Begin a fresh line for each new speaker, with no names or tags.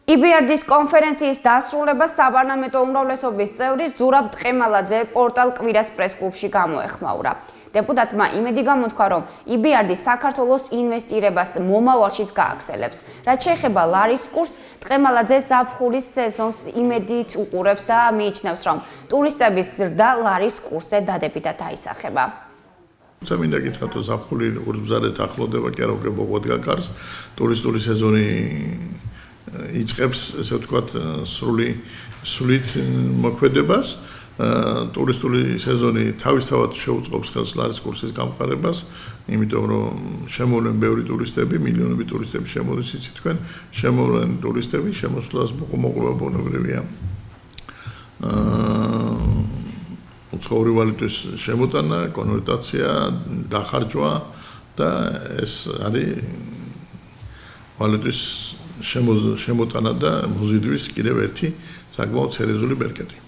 EBRD-ის კონფერენციის დასრულებას საპარლამენტო უმრავლესობის წევრი ზურაბ ტყემალაძე პორტალ კვირას პრესკლუბში გამოეხმაურა. Დეპუტატმა იმედი გამოთქვა, რომ EBRD საქართველოს ინვესტირებას მომავალშიც გააგრძელებს. რაც შეეხება ლარის კურსს, ტყემალაძე ზაფხულის სეზონს იმედით უყურებს და მიიჩნევს, რომ ტურისტების ზრდა ლარის კურსზე დადებითად აისახება.
მინდა გითხრათ, რომ ზაფხული როგორც მზარდ ახლოვდება, კი არა უკვე ბოლოდ გაკარს, ტურისტული სეზონი იწყებს, ესე ვთქვათ, სრულად მოქმედებას. ტურისტული სეზონი თავისთავად შეუწყობს ხელს ლარის კურსის გამყარებას, იმიტომ რომ შემოვლენ ბევრი ტურისტები, მილიონები ტურისტები შემოდის, იცით თქვენ, შემოვლენ ტურისტები, შემოსვლას მოყვება ბუნებრივია. უცხოური ვალუტის შემოტანა, კონვერტაცია, დახარჯვა და ეს არის ვალუტის შემოტანა და მოზიდვის კიდევ ერთი საკმაოდ სერიოზული ბერკეტი.